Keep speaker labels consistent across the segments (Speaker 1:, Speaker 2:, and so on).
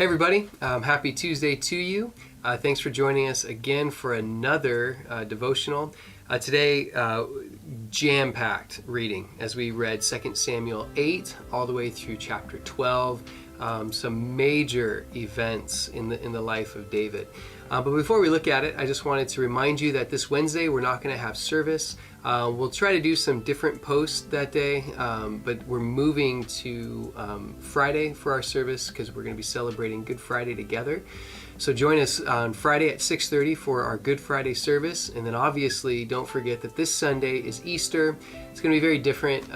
Speaker 1: Hey everybody, happy Tuesday to you. Thanks for joining us again for another devotional. Today, jam-packed reading as we read 2 Samuel 8 all the way through chapter 12. Some major events in the life of David. But before we look at it, I just wanted to remind you that this Wednesday we're not going to have service. We'll try to do some different posts that day, but we're moving to Friday for our service because we're going to be celebrating Good Friday together. So join us on Friday at 6:30 for our Good Friday service. And then obviously don't forget that this Sunday is Easter. It's going to be very different,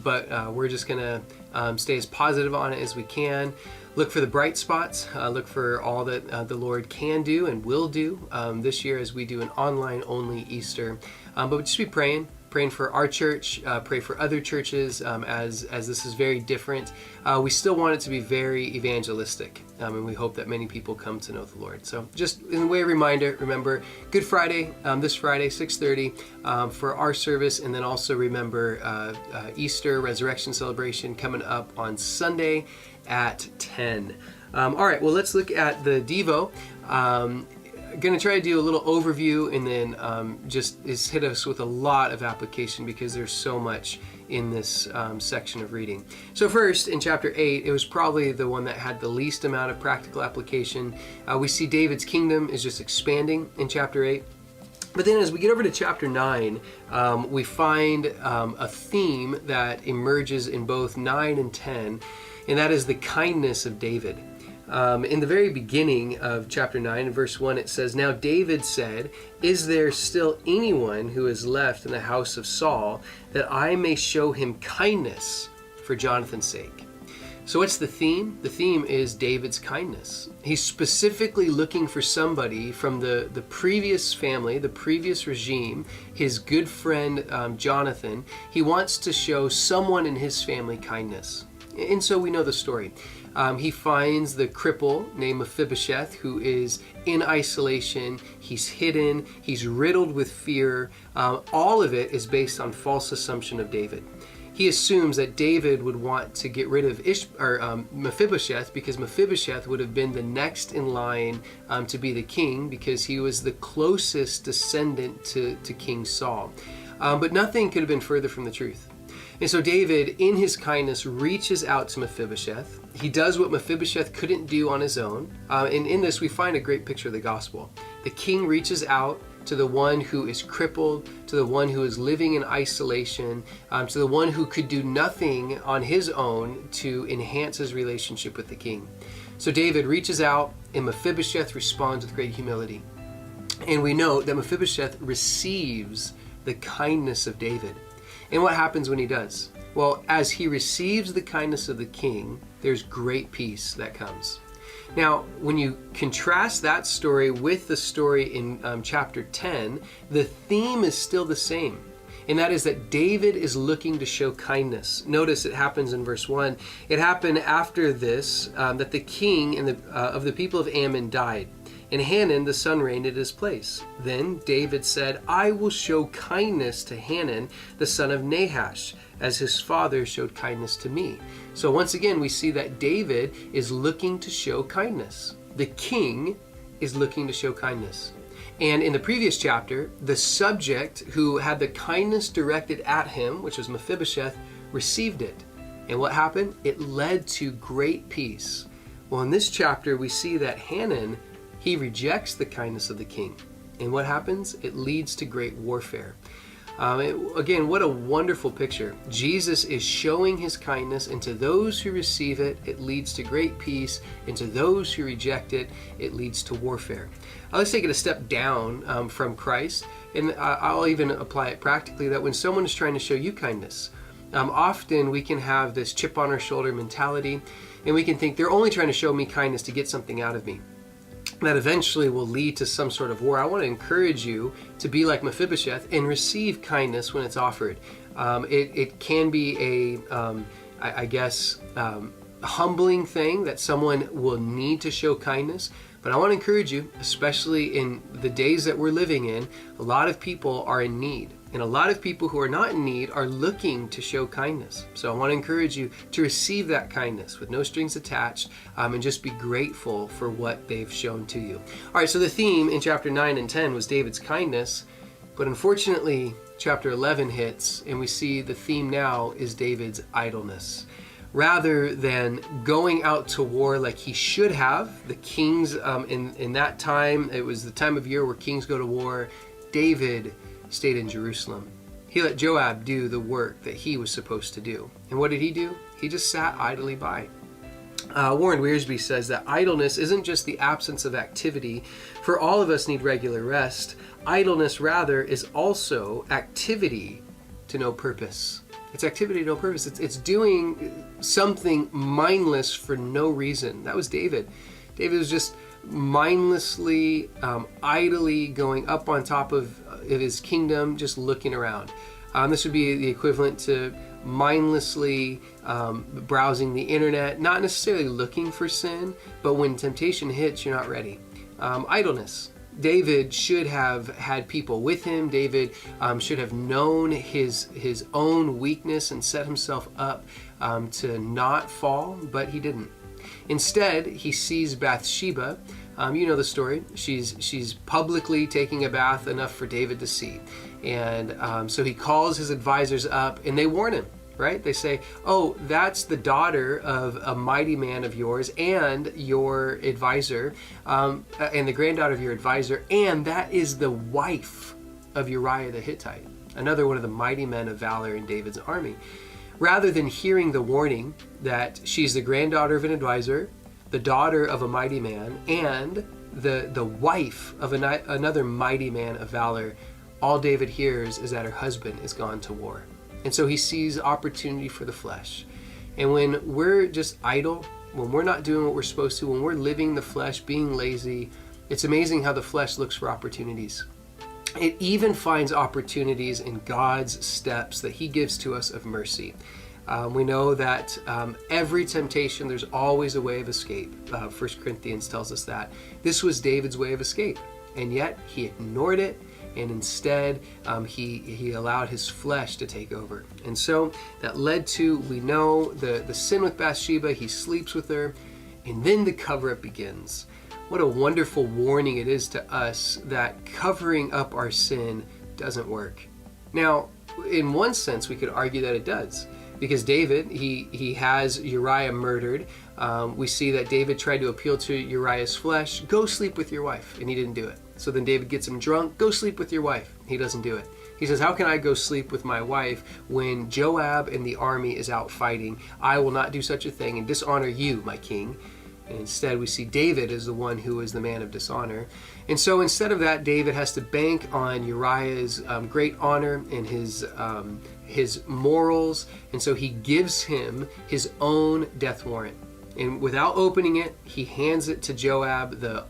Speaker 1: but we're just going to stay as positive on it as we can. Look for the bright spots. Look for all that the Lord can do and will do this year as we do an online-only Easter. But just be praying for our church, pray for other churches as this is very different. We still want it to be very evangelistic, and we hope that many people come to know the Lord. So just in a way of reminder, remember Good Friday, this Friday, 6:30 for our service, and then also remember Easter Resurrection Celebration coming up on Sunday at 10. All right, well, let's look at the Devo. Going to try to do a little overview and then just hit us with a lot of application because there's so much in this section of reading. So first, in chapter 8, it was probably the one that had the least amount of practical application. We see David's kingdom is just expanding in chapter 8. But then as we get over to chapter 9, we find a theme that emerges in both 9 and 10, and that is the kindness of David. In the very beginning of chapter 9, in verse 1, it says, "Now David said, 'Is there still anyone who is left in the house of Saul, that I may show him kindness for Jonathan's sake?'" So what's the theme? The theme is David's kindness. He's specifically looking for somebody from the previous family, the previous regime, his good friend Jonathan. He wants to show someone in his family kindness. And so we know the story. He finds the cripple named Mephibosheth, who is in isolation. He's hidden. He's riddled with fear. All of it is based on false assumption of David. He assumes that David would want to get rid of Mephibosheth because Mephibosheth would have been the next in line to be the king because he was the closest descendant to King Saul. But nothing could have been further from the truth. And so David, in his kindness, reaches out to Mephibosheth. He does what Mephibosheth couldn't do on his own. And in this, we find a great picture of the gospel. The king reaches out to the one who is crippled, to the one who is living in isolation, to the one who could do nothing on his own to enhance his relationship with the king. So David reaches out, and Mephibosheth responds with great humility. And we know that Mephibosheth receives the kindness of David. And what happens when he does? Well, as he receives the kindness of the king, there's great peace that comes. Now, when you contrast that story with the story in chapter 10, the theme is still the same. And that is that David is looking to show kindness. Notice it happens in verse 1. It happened after this that the king of the people of Ammon died. And Hanun the son reigned at his place. Then David said, "I will show kindness to Hanun the son of Nahash, as his father showed kindness to me." So once again, we see that David is looking to show kindness. The king is looking to show kindness. And in the previous chapter, the subject who had the kindness directed at him, which was Mephibosheth, received it. And what happened? It led to great peace. Well, in this chapter, we see that Hanun, he rejects the kindness of the king. And what happens? It leads to great warfare. Again, what a wonderful picture. Jesus is showing his kindness, and to those who receive it, it leads to great peace. And to those who reject it, it leads to warfare. Let's take it a step down from Christ. And I'll even apply it practically that when someone is trying to show you kindness, often we can have this chip on our shoulder mentality, and we can think they're only trying to show me kindness to get something out of me. That eventually will lead to some sort of war. I want to encourage you to be like Mephibosheth and receive kindness when it's offered. It can be a humbling thing that someone will need to show kindness. But I want to encourage you, especially in the days that we're living in, a lot of people are in need. And a lot of people who are not in need are looking to show kindness. So I want to encourage you to receive that kindness with no strings attached, and just be grateful for what they've shown to you. All right, so the theme in chapter 9 and 10 was David's kindness, but unfortunately, chapter 11 hits, and we see the theme now is David's idleness. Rather than going out to war like he should have, the kings in that time, it was the time of year where kings go to war, David stayed in Jerusalem. He let Joab do the work that he was supposed to do. And what did he do? He just sat idly by. Warren Wiersbe says that idleness isn't just the absence of activity, for all of us need regular rest. Idleness, rather, is also activity to no purpose. It's activity to no purpose. It's doing something mindless for no reason. That was David. David was just mindlessly, idly going up on top of his kingdom, just looking around. This would be the equivalent to mindlessly browsing the internet, not necessarily looking for sin, but when temptation hits, you're not ready. Idleness. David should have had people with him. David should have known his own weakness and set himself up to not fall, but he didn't. Instead, he sees Bathsheba. You know the story. She's publicly taking a bath enough for David to see. And so he calls his advisors up and they warn him, right? They say, oh, that's the daughter of a mighty man of yours and your advisor, and the granddaughter of your advisor, and that is the wife of Uriah the Hittite, another one of the mighty men of valor in David's army. Rather than hearing the warning that she's the granddaughter of an advisor, the daughter of a mighty man, and the wife of another mighty man of valor, all David hears is that her husband is gone to war. And so he sees opportunity for the flesh. And when we're just idle, when we're not doing what we're supposed to, when we're living the flesh, being lazy, it's amazing how the flesh looks for opportunities. It even finds opportunities in God's steps that he gives to us of mercy. We know that every temptation, there's always a way of escape. 1 Corinthians tells us that. This was David's way of escape, and yet he ignored it, and instead he allowed his flesh to take over. And so that led to, we know, the sin with Bathsheba. He sleeps with her, and then the cover-up begins. What a wonderful warning it is to us that covering up our sin doesn't work. Now, in one sense, we could argue that it does. Because David, he has Uriah murdered. We see that David tried to appeal to Uriah's flesh. Go sleep with your wife. And he didn't do it. So then David gets him drunk. Go sleep with your wife. He doesn't do it. He says, how can I go sleep with my wife when Joab and the army is out fighting? I will not do such a thing and dishonor you, my king. And instead we see David as the one who is the man of dishonor. And so instead of that, David has to bank on Uriah's great honor and his morals. And so he gives him his own death warrant. And without opening it, he hands it to Joab, the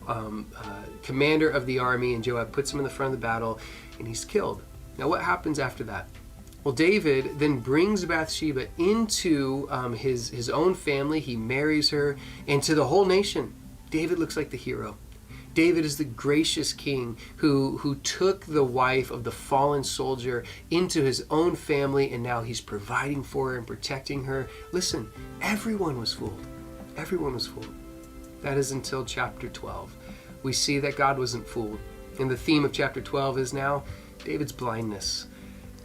Speaker 1: commander of the army, and Joab puts him in the front of the battle, and he's killed. Now what happens after that? Well, David then brings Bathsheba into his own family. He marries her, and to the whole nation, David looks like the hero. David is the gracious king who took the wife of the fallen soldier into his own family, and now he's providing for her and protecting her. Listen, everyone was fooled. Everyone was fooled. That is until chapter 12. We see that God wasn't fooled. And the theme of chapter 12 is now David's blindness.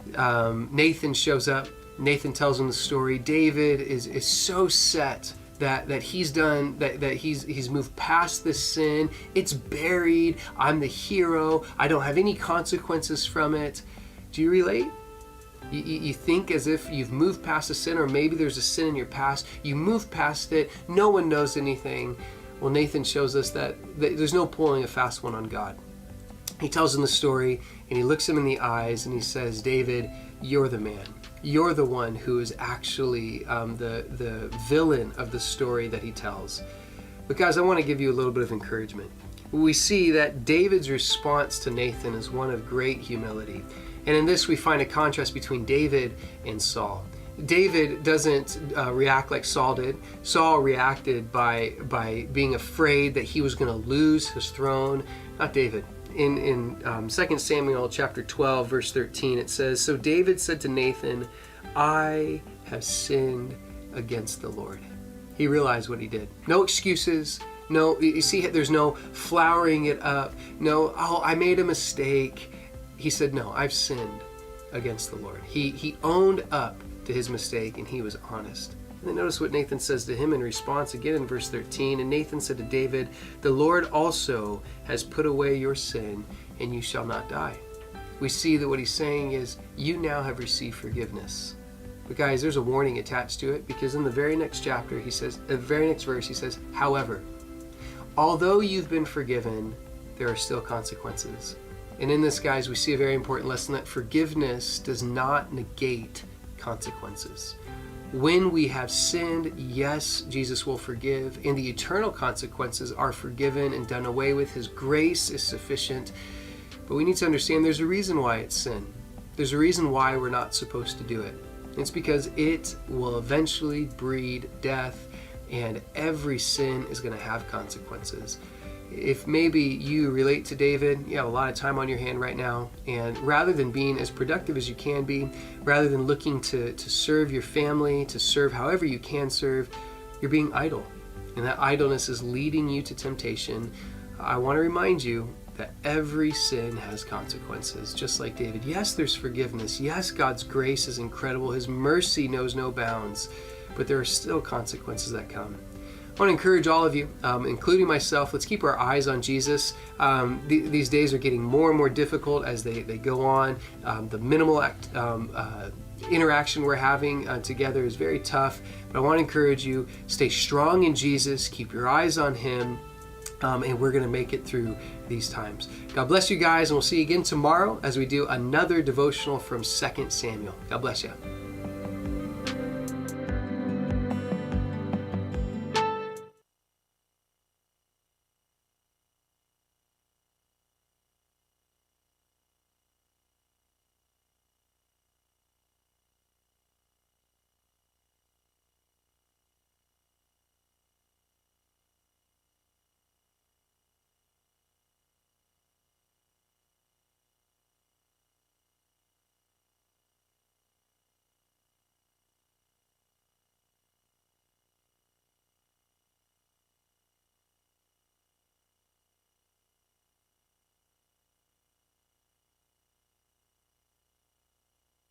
Speaker 1: Nathan shows up. Nathan tells him the story. David is so set that he's done, that he's moved past this sin. It's buried. I'm the hero. I don't have any consequences from it. Do you relate? You think as if you've moved past a sin, or maybe there's a sin in your past. You move past it. No one knows anything. Well, Nathan shows us that there's no pulling a fast one on God. He tells him the story, and he looks him in the eyes, and he says, David, you're the man. You're the one who is actually the villain of the story that he tells. But guys, I want to give you a little bit of encouragement. We see that David's response to Nathan is one of great humility. And in this, we find a contrast between David and Saul. David doesn't react like Saul did. Saul reacted by being afraid that he was going to lose his throne. Not David. In 2 Samuel chapter 12, verse 13, it says, "So David said to Nathan, I have sinned against the Lord." He realized what he did. No excuses. No, you see, there's no flowering it up. No, oh, I made a mistake. He said, no, I've sinned against the Lord. He owned up to his mistake, and he was honest. And then notice what Nathan says to him in response again in verse 13. "And Nathan said to David, the Lord also has put away your sin, and you shall not die." We see that what he's saying is, you now have received forgiveness. But guys, there's a warning attached to it, because in the very next chapter, he says, the very next verse, he says, however, although you've been forgiven, there are still consequences. And in this, guys, we see a very important lesson that forgiveness does not negate consequences. When we have sinned, yes, Jesus will forgive, and the eternal consequences are forgiven and done away with. His grace is sufficient. But we need to understand there's a reason why it's sin. There's a reason why we're not supposed to do it. It's because it will eventually breed death, and every sin is going to have consequences. If maybe you relate to David, you have a lot of time on your hand right now, and rather than being as productive as you can be, rather than looking to serve your family, to serve however you can serve, you're being idle. And that idleness is leading you to temptation. I want to remind you that every sin has consequences, just like David. Yes, there's forgiveness. Yes, God's grace is incredible. His mercy knows no bounds, but there are still consequences that come. I want to encourage all of you, including myself, let's keep our eyes on Jesus. These days are getting more and more difficult as they go on. The minimal interaction we're having together is very tough, but I want to encourage you, stay strong in Jesus, keep your eyes on Him, and we're going to make it through these times. God bless you guys, and we'll see you again tomorrow as we do another devotional from 2 Samuel. God bless you.